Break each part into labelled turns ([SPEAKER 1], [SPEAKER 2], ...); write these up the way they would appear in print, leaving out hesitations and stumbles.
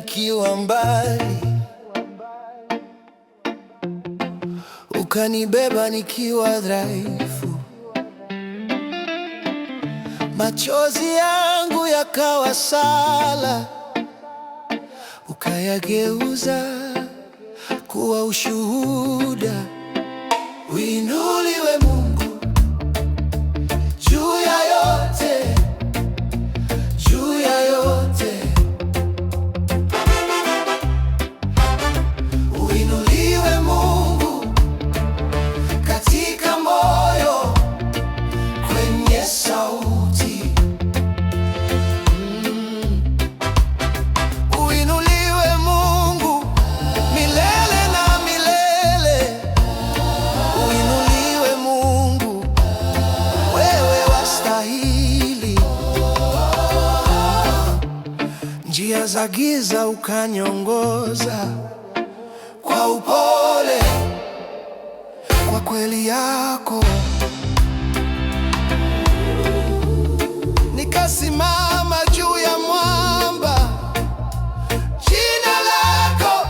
[SPEAKER 1] nikiwa mbali, ukanibeba nikiwa dhaifu. Machozi yangu yakawa sala, ukayageuza kuwa ushuhuda. Uinuliwe Mungu juu ya yote, juu ya yote. Uinuliwe Mungu katika moyo, kwenye sauti. Uinuliwe Mungu milele na milele. Uinuliwe Mungu, wewe wastahili. Njia za giza ukaniongoza kwa upole, kwa kweli yako. Nikasimama juu ya mwamba, jina lako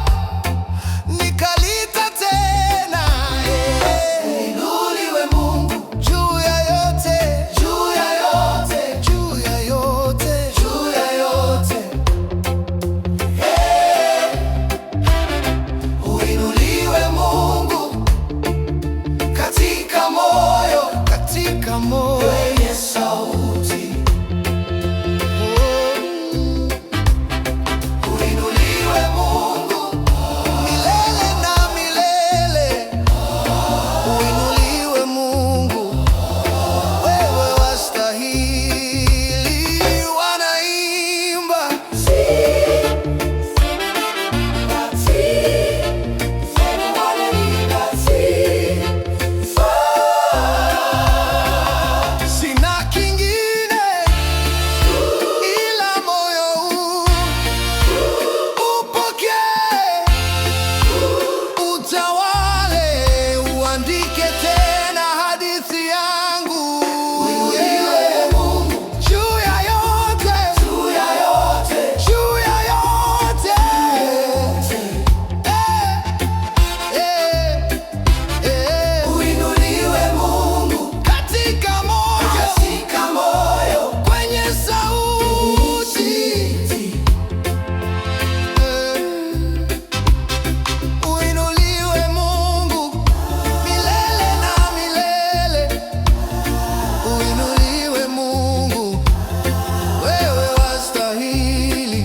[SPEAKER 1] nikalita tena. Uinuliwe Mungu juu ya yote, juu ya yote, juu ya yote, juu ya yote. Uinuliwe Mungu katika moyo, katika moyo, kwenye sauti. Uinuliwe Mungu milele na milele. Uinuliwe Mungu, wewe wastahili. Wanaimba sina kingine ila moyo huu. Upokee, utawale, uandike tena hadithi yangu. Uinuliwe Mungu juu ya yote, juu ya yote, juu ya yote. Uinuliwe Mungu katika moyo, kwenye sauti. Uinuliwe Mungu milele na milele. Uinuliwe Mungu, wewe wastahili.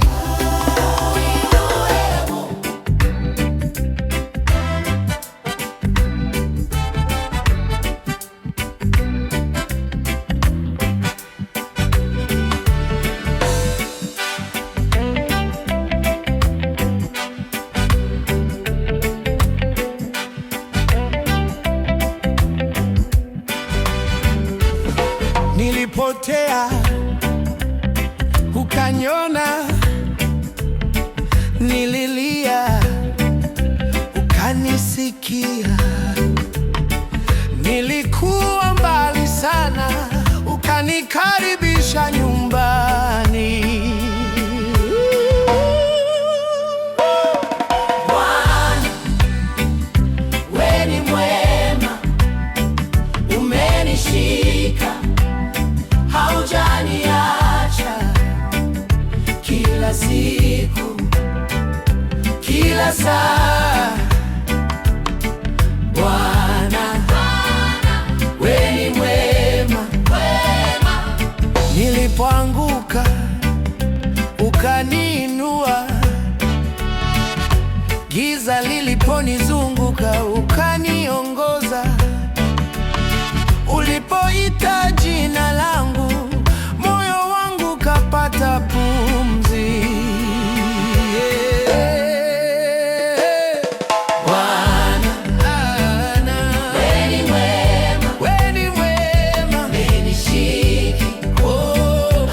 [SPEAKER 1] Nilipotea ukaniona, nililia ukanisikia. Nilikuwa mbali sana, ukanikaribisha nyumbani. Bwana, wewe ni mwema, umenishika, haujaniacha. Kila siku, kila saa, Bwana, wewe ni mwema. Nilipoanguka ukaniinua, giza liliponizunguka ukaniongoza. Ulipoita jina langu, moyo wangu kapata pumzi. Bwana, wewe ni mwema, wewe ni mwema, umenishika,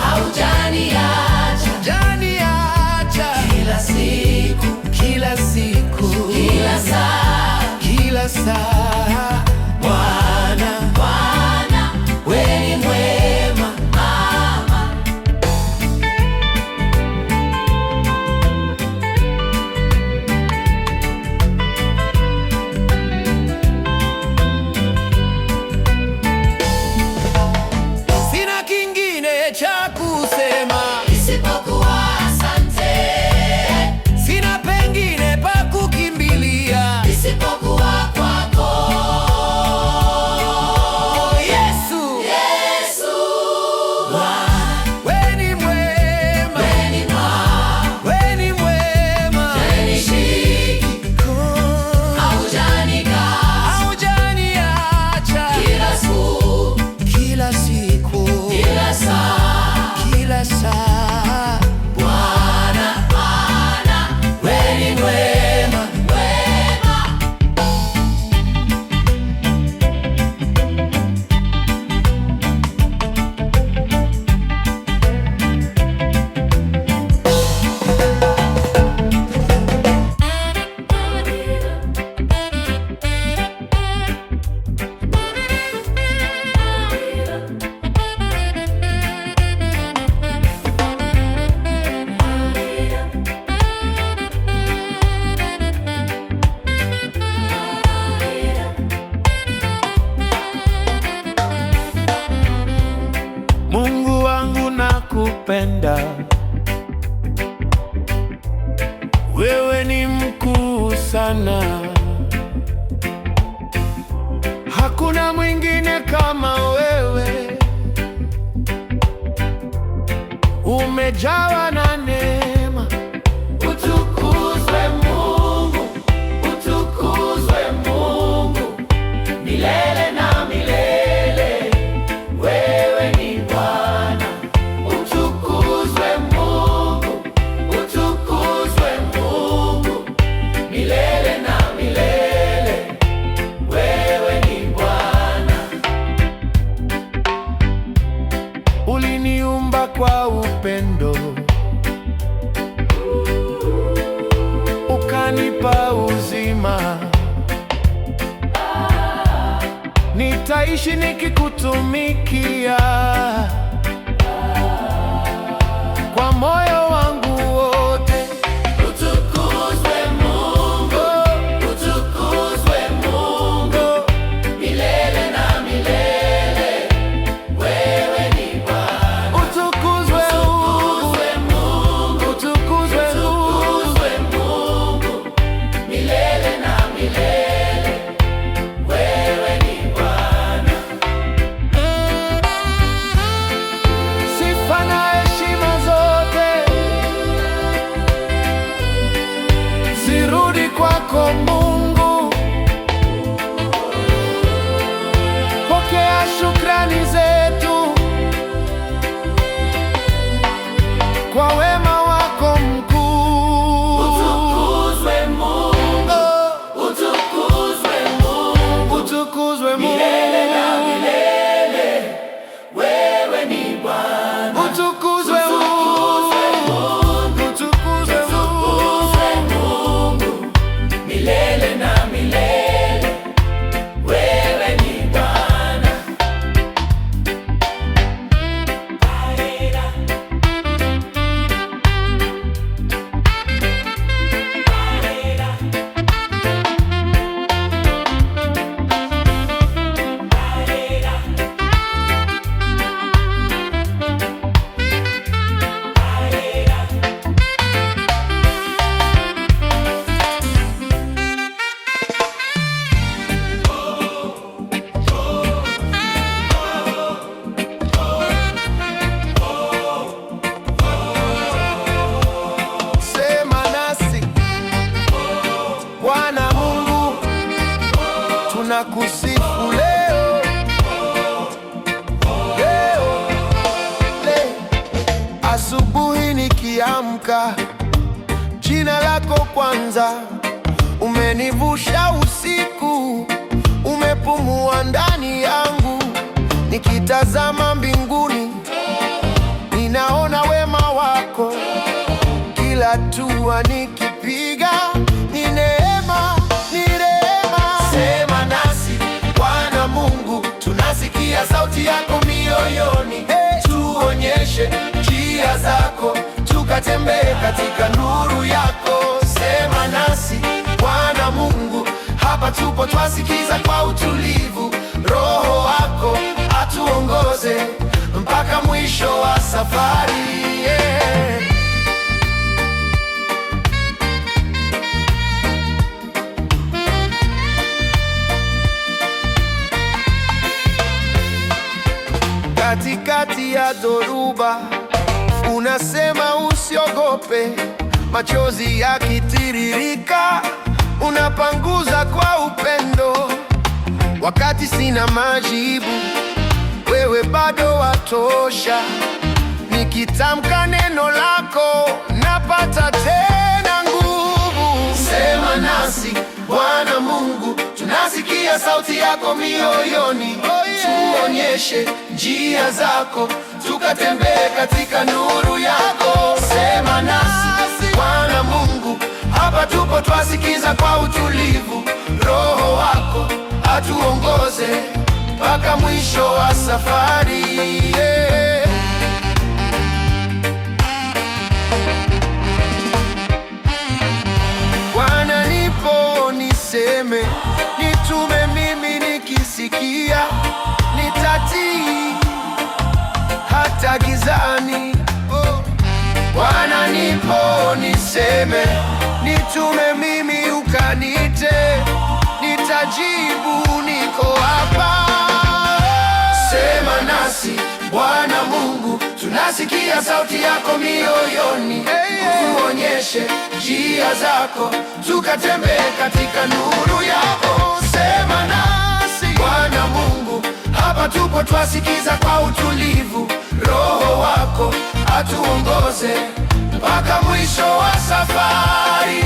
[SPEAKER 1] haujaniacha, hujaniacha. Kila siku, kila siku, kila saa, kila saa, Bwana, wewe ni mwema. kupenda. Wewe ni mkuu sana, hakuna mwingine kama wewe. Umejawa na neema. Utukuzwe Mungu, utukuzwe Mungu, milele na milele. Wewe ni Bwana. Utukuzwe Mungu, utukuzwe Mungu, milele na milele. Wewe ni Bwana. Uliniumba kwa upendo, ukanipa uzima. Nitaishi nikikutumikia kwa moyo wangu wote. Utukuzwe Mungu, utukuzwe Mungu, milele na milele. Wewe ni Bwana. Utukuzwe Mungu, utukuzwe Mungu, milele na milele. Wewe ni Bwana. Sifa na heshima zote zirudi kwako Mungu. Pokea shukrani zetu kwa wema wako mkuu. Utukuzwe Mungu, utukuzwe Mungu, utukuzwe Mungu, milele na milele. Wewe ni Bwana. Utukuzwe Mungu, utukuzwe Mungu, milele na milele. Wewe ni Bwana. Sema nasi Bwana Mungu, tunakusifu leo, leo, leo. Asubuhi nikiamka, jina lako kwanza. Umenivusha usiku, umepumua ndani yangu. Nikitazama mbinguni, ninaona wema wako. Kila hatua nikipiga, ni neema, ni rehema. Sema nasi Bwana Mungu, tunasikia sauti yako mioyoni. Tuonyeshe njia zako, tukatembee katika nuru yako. Sema nasi Bwana Mungu, hapa tupo twasikiza kwa utulivu. Roho wako atuongoze mpaka mwisho wa safari, yeah. Katikati ya dhoruba unasema usiogope, machozi yakitiririka unapanguza kwa upendo. Wakati sina majibu, wewe bado watosha. Nikitamka neno lako, napata tena nguvu. Sema nasi Bwana Mungu, tunasikia sauti yako mioyoni. Tuonyeshe njia zako, tukatembee katika nuru yako. Sema nasi Bwana Mungu, hapa tupo twasikiza kwa utulivu. Roho wako atuongoze mpaka mwisho wa safari, yeah. Bwana nipo niseme, nitume mimi, nikisikia nitatii hata gizani, oh. Bwana nipo niseme, nitume mimi ukanite, nitajibu niko hapa. Sema nasi Bwana Mungu, tunasikia sauti yako mioyoni. Tuonyeshe njia zako, tukatembee katika nuru yako. Sema nasi Bwana Mungu, hapa tupo twasikiza kwa utulivu. Roho wako atuongoze mpaka mwisho wa safari.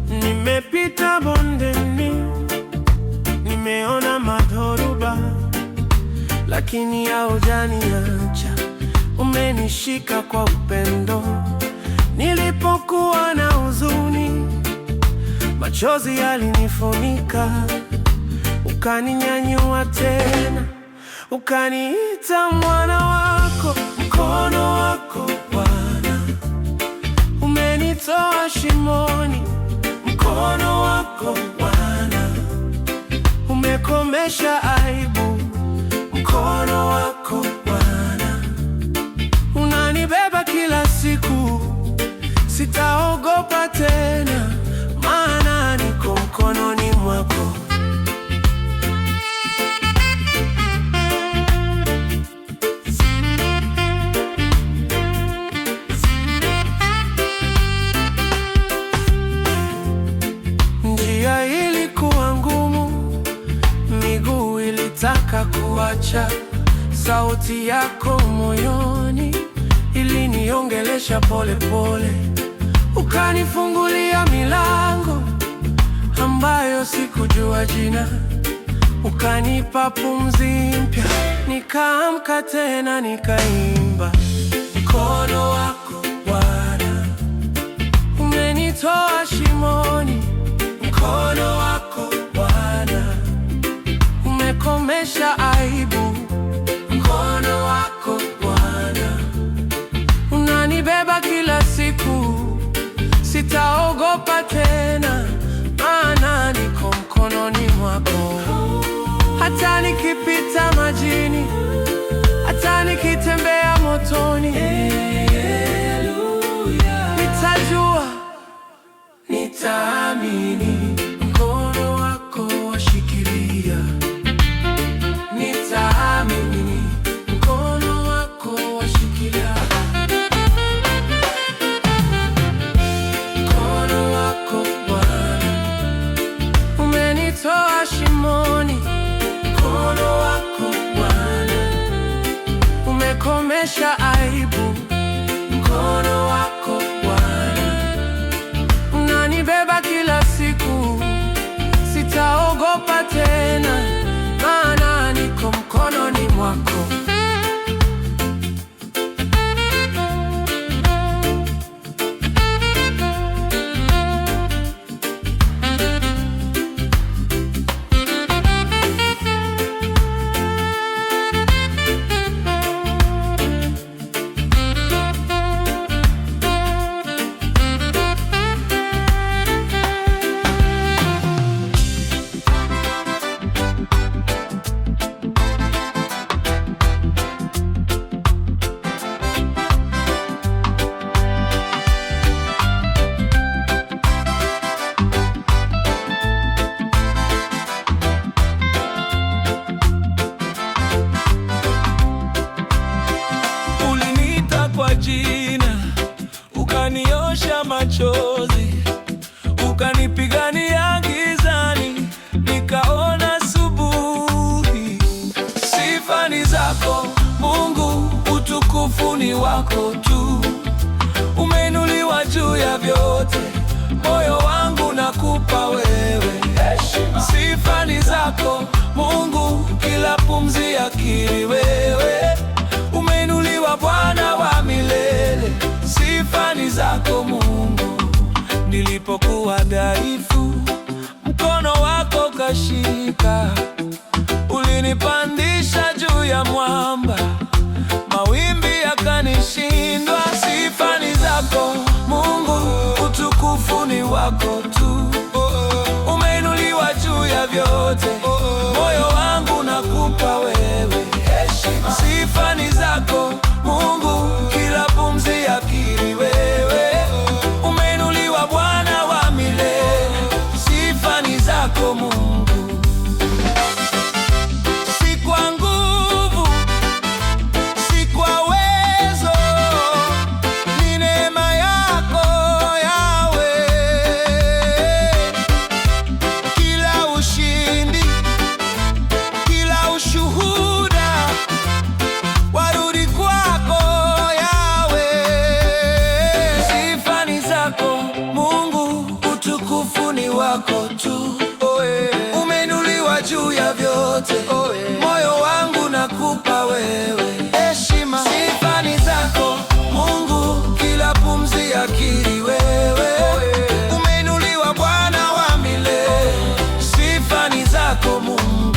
[SPEAKER 2] Nimepita bondeni, nimeona madhoruba, lakini haujaniacha, umenishika kwa upendo. Nilipokuwa na huzuni, machozi yalinifunika, ukaninyanyua tena, ukaniita mwana wako. Mkono wako Bwana umenitoa shimoni, mkono wako Bwana umekomesha aibu, mkono wako Bwana unanibeba kila siku. Sitaogopa tena, maana niko mkononi mwako. Njia ilikuwa ngumu, miguu ilitaka kuacha, sauti yako moyoni iliniongelesha pole pole, ukanifungulia milango ambayo sikujua jina, ukanipa pumzi mpya, nikaamka tena nikaimba. Mkono wako Bwana umenitoa shimoni, mkono wako Bwana umekomesha aibu, mkono wako Bwana unanibeba kila siku. Sitaogopa tena, maana niko mkononi mwako. Hata nikipita majini, hata nikitembea motoni, nitajua, nitaamini, mkono wako washikilia. Nitaamini, mkono wako washikilia. Mkono wako Bwana umenitoa shimoni, mkono wako Bwana umekomesha aibu, mkono wako Bwana unanibeba kila siku. Sitaogopa tena, maana niko mkononi mwako.
[SPEAKER 3] Jina ukaniosha machozi, ukanipigania gizani, nikaona asubuhi. Sifa ni zako Mungu, utukufu ni wako tu. Umeinuliwa juu ya vyote, moyo wangu nakupa wewe heshima. Sifa ni zako Mungu, kila pumzi yakiri wewe. Umeinuliwa Bwana wa milele, sifa ni zako Mungu. Nilipokuwa dhaifu, mkono wako kashika, ulinipandisha juu ya mwamba, mawimbi yakanishindwa. Sifa ni zako Mungu, utukufu ni wako tu. Umeinuliwa juu ya vyote, moyo wangu nakupa wewe heshima. Sifa ni zako Mungu, kila pumzi yakiri wewe. Umeinuliwa Bwana wa milele, sifa ni zako Mungu. Si kwa nguvu, si kwa uwezo, ni neema yako Yawe. Kila ushindi, kila ushuhuda warudi kwako Yawe. Sifa ni zako Mungu, utukufu ni wako tu. Umeinuliwa juu ya vyote, moyo wangu nakupa wewe heshima. Sifa ni zako Mungu, kila pumzi yakiri wewe. Umeinuliwa Bwana wa milele, sifa ni zako Mungu.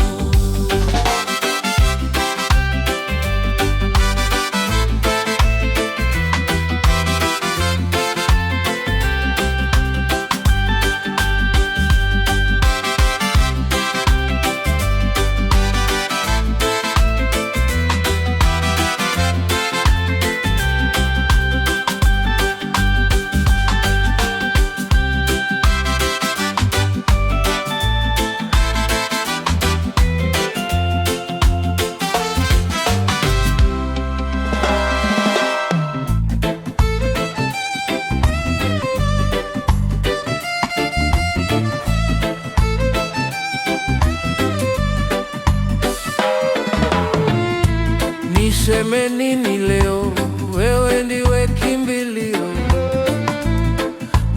[SPEAKER 3] Niseme nini leo? Wewe ndiwe kimbilio,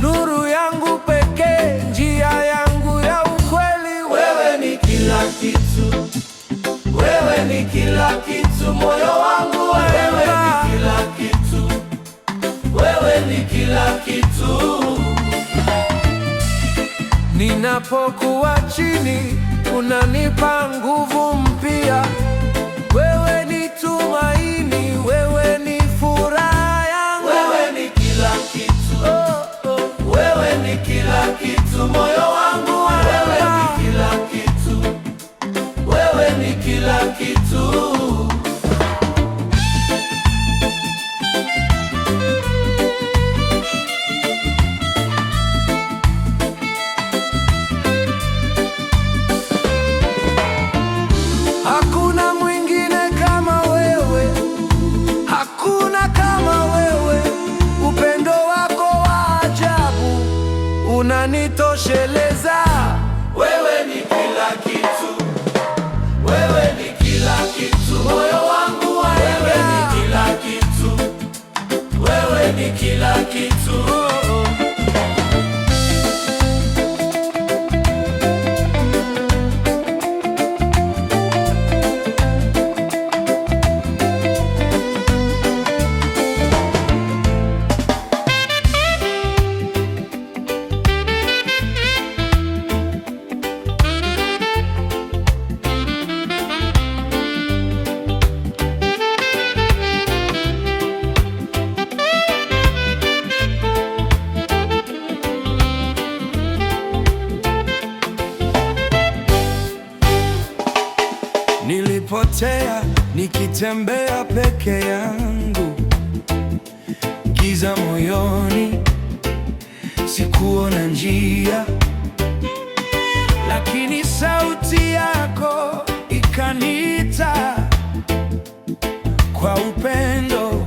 [SPEAKER 3] nuru yangu pekee, njia yangu ya ukweli. Wewe ni kila kitu, wewe ni kila kitu, moyo wangu. Wewe ni kila kitu, wewe ni kila kitu. Ninapokuwa chini, unanipa nguvu mpya. Wewe ni tumaini, wewe ni furaha yangu. Wewe ni kila kitu, wewe ni kila kitu, moyo wangu. Wewe ni kila kitu, wewe ni kila kitu. Hakuna mwingine kama wewe, hakuna kama wewe. Upendo wako wa ajabu unanitosheleza. Wewe ni kila kitu, wewe ni kila kitu, moyo wangu. Wewe ni kila kitu, wewe ni kila kitu. Nilipotea nikitembea peke yangu, giza moyoni, sikuona njia, lakini sauti yako ikaniita kwa upendo,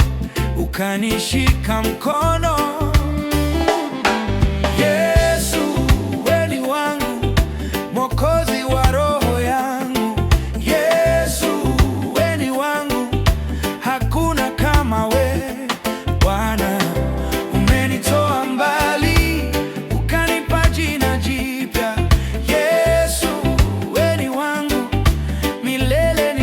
[SPEAKER 3] ukanishika mkono. Yesu, wewe ni wangu, Mwokozi wa roho yangu. Yesu, wewe ni wangu, hakuna kama wewe. Bwana, umenitoa mbali, ukanipa jina jipya. Yesu, wewe ni wangu, milele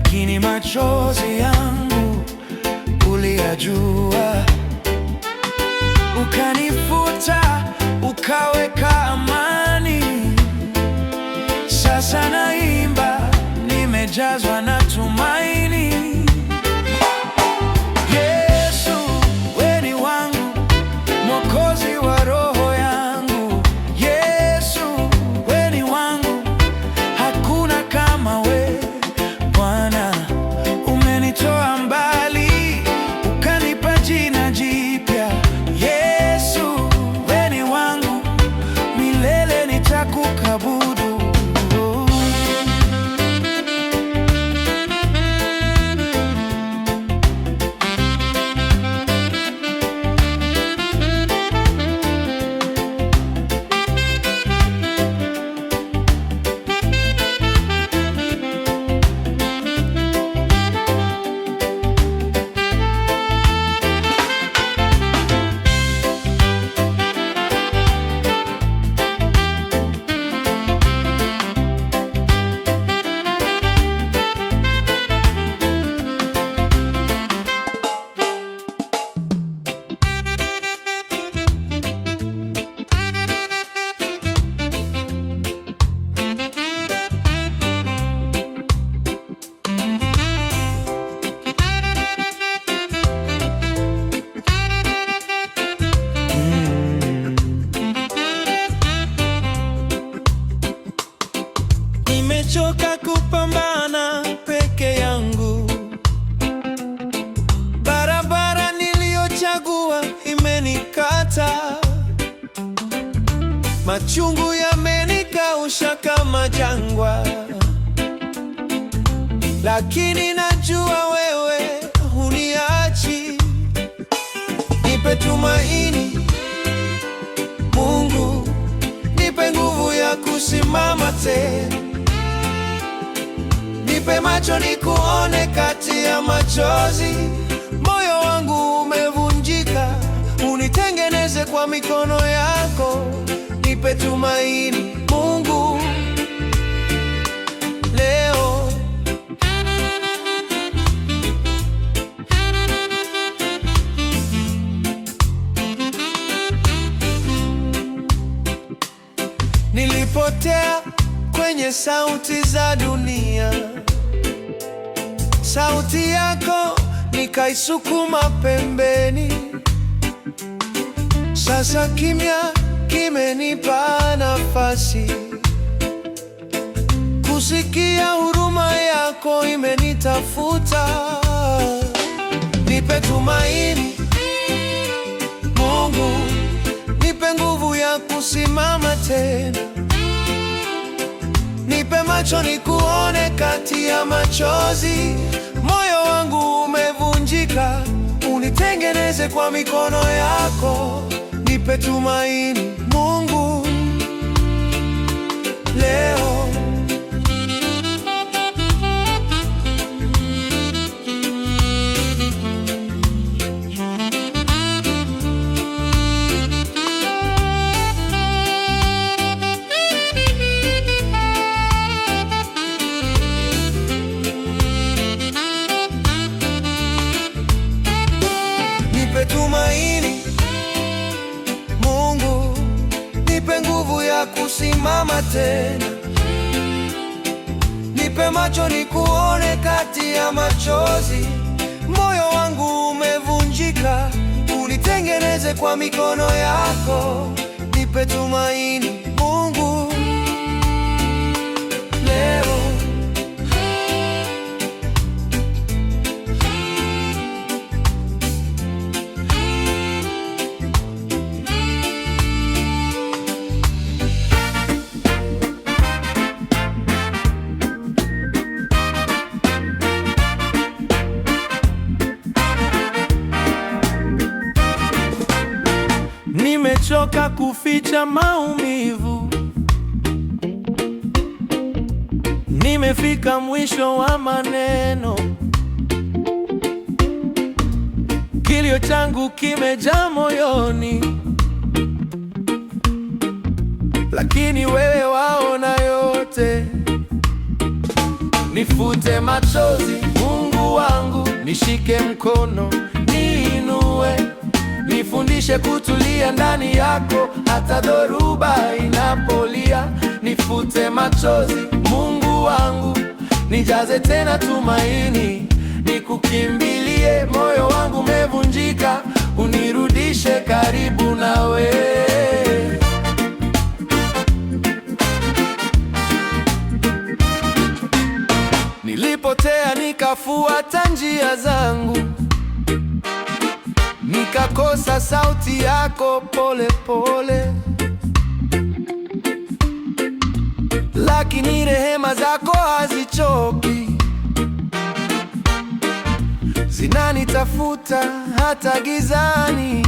[SPEAKER 3] lakini machozi yangu uliyajua, ukanifuta, ukaweka amani. Sasa naimba, nimejazwa na tumaini. Yesu, wewe ni wangu, Mwokozi wa roho yangu. Yesu, wewe ni wangu, hakuna kama wewe. Bwana, umenitoa mbali, ukanipa jina jipya. Yesu, wewe ni wangu, milele nitakuabudu. Nimechoka kupambana peke yangu, barabara niliyochagua imenikata, machungu yamenikausha kama jangwa, lakini najua wewe huniachi. Nipe tumaini Mungu, nipe nguvu ya kusimama tena. Nipe macho nikuone kati ya machozi. Moyo wangu umevunjika, unitengeneze kwa mikono yako. Nipe tumaini Mungu leo. Nilipotea kwenye sauti za dunia, sauti yako nikaisukuma pembeni. Sasa kimya kimenipa nafasi, kusikia huruma yako imenitafuta. Nipe tumaini Mungu, nipe nguvu ya kusimama tena. Nipe macho nikuone kati ya machozi. Moyo wangu umevunjika, unitengeneze kwa mikono yako. Nipe tumaini Mungu leo. Nipe tumaini Mungu, nipe nguvu ya kusimama tena. Nipe macho nikuone kati ya machozi. Moyo wangu umevunjika, unitengeneze kwa mikono yako. Nipe tumaini Mungu leo. Nimechoka kuficha maumivu, nimefika mwisho wa maneno. Kilio changu kimejaa moyoni, lakini wewe waona yote. nifute machozi. Mungu wangu, nishike mkono, niinue, nifundishe kutulia ndani yako, hata dhoruba inapolia. Nifute machozi, Mungu wangu, nijaze tena tumaini, nikukimbilie. Moyo wangu umevunjika, unirudishe karibu nawe. Nilipotea nikafuata njia zangu, nikakosa sauti yako pole pole, lakini rehema zako hazichoki, zinanitafuta hata gizani.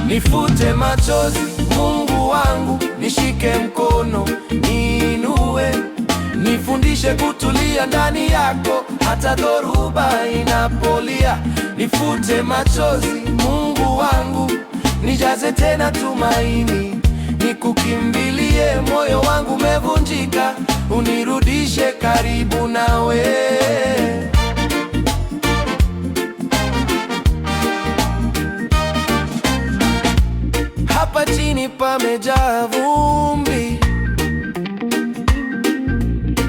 [SPEAKER 3] Nifute machozi, Mungu wangu, nishike mkono, niinue, nifundishe kutulia ndani yako, hata dhoruba inapolia. Nifute machozi, Mungu wangu, nijaze tena tumaini, nikukimbilie. Moyo wangu umevunjika, unirudishe karibu nawe. Hapa chini pamejaa vumbi,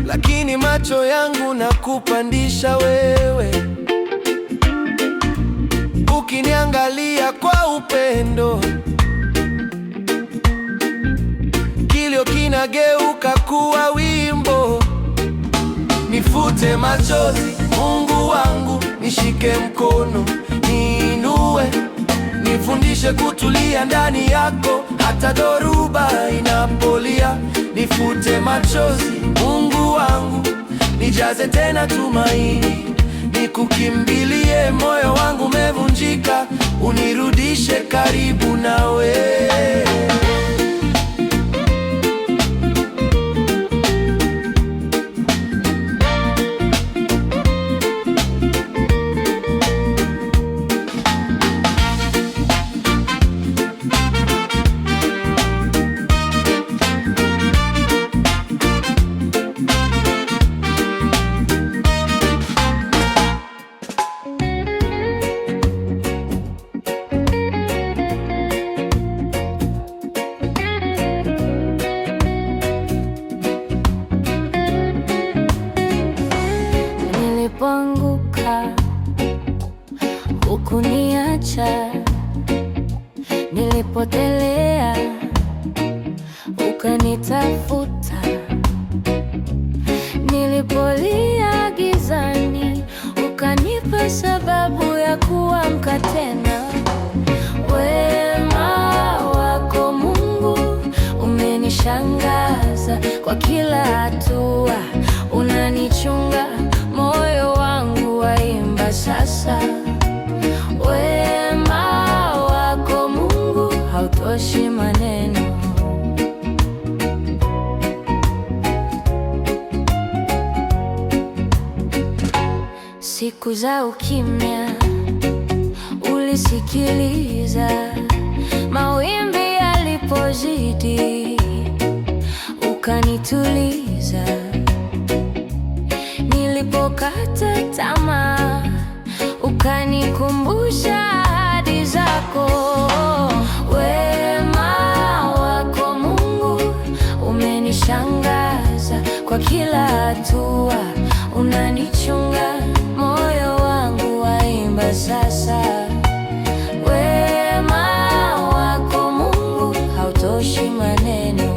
[SPEAKER 3] lakini macho yangu nakupandisha wewe. Ukiniangalia kwa upendo, kilio kinageuka kuwa wimbo. Nifute machozi, Mungu wangu, nishike mkono, niinue, nifundishe kutulia ndani yako, hata dhoruba inapolia. Nifute machozi, Mungu wangu, nijaze tena tumaini, nikukimbilie. Moyo wangu umevunjika, unirudishe karibu nawe.
[SPEAKER 4] Nilipoanguka hukuniacha, nilipotelea ukanitafuta, nilipolia gizani ukanipa sababu ya kuamka tena. Wema wako Mungu umenishangaza, kwa kila hatua unanichunga. Moyo wangu waimba sasa, wema wako Mungu hautoshi maneno. Siku za ukimya ulisikiliza, mawimbi yalipozidi ukanituliza. Nilipokata tamaa ukanikumbusha ahadi zako. Wema wako Mungu umenishangaza, kwa kila hatua unanichunga. Moyo wangu waimba sasa, wema wako Mungu hautoshi maneno.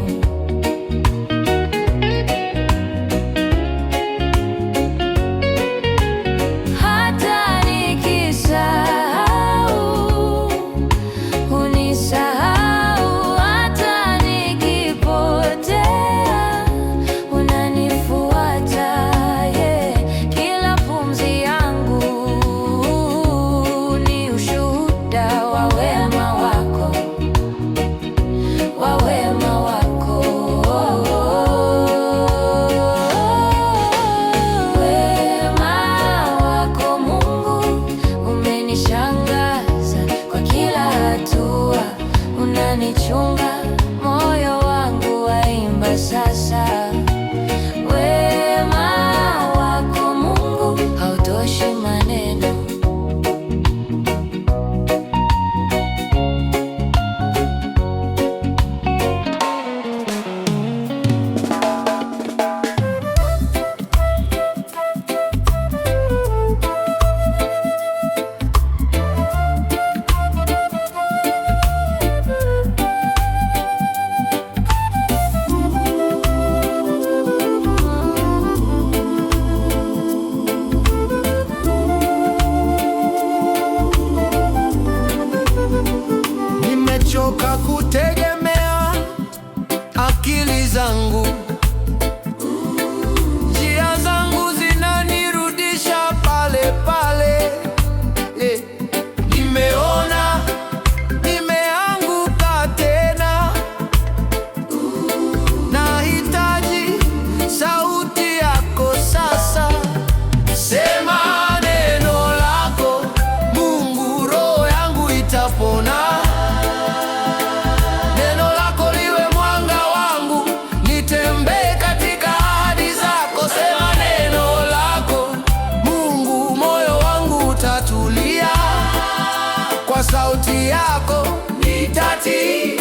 [SPEAKER 1] sauti yako nitatii.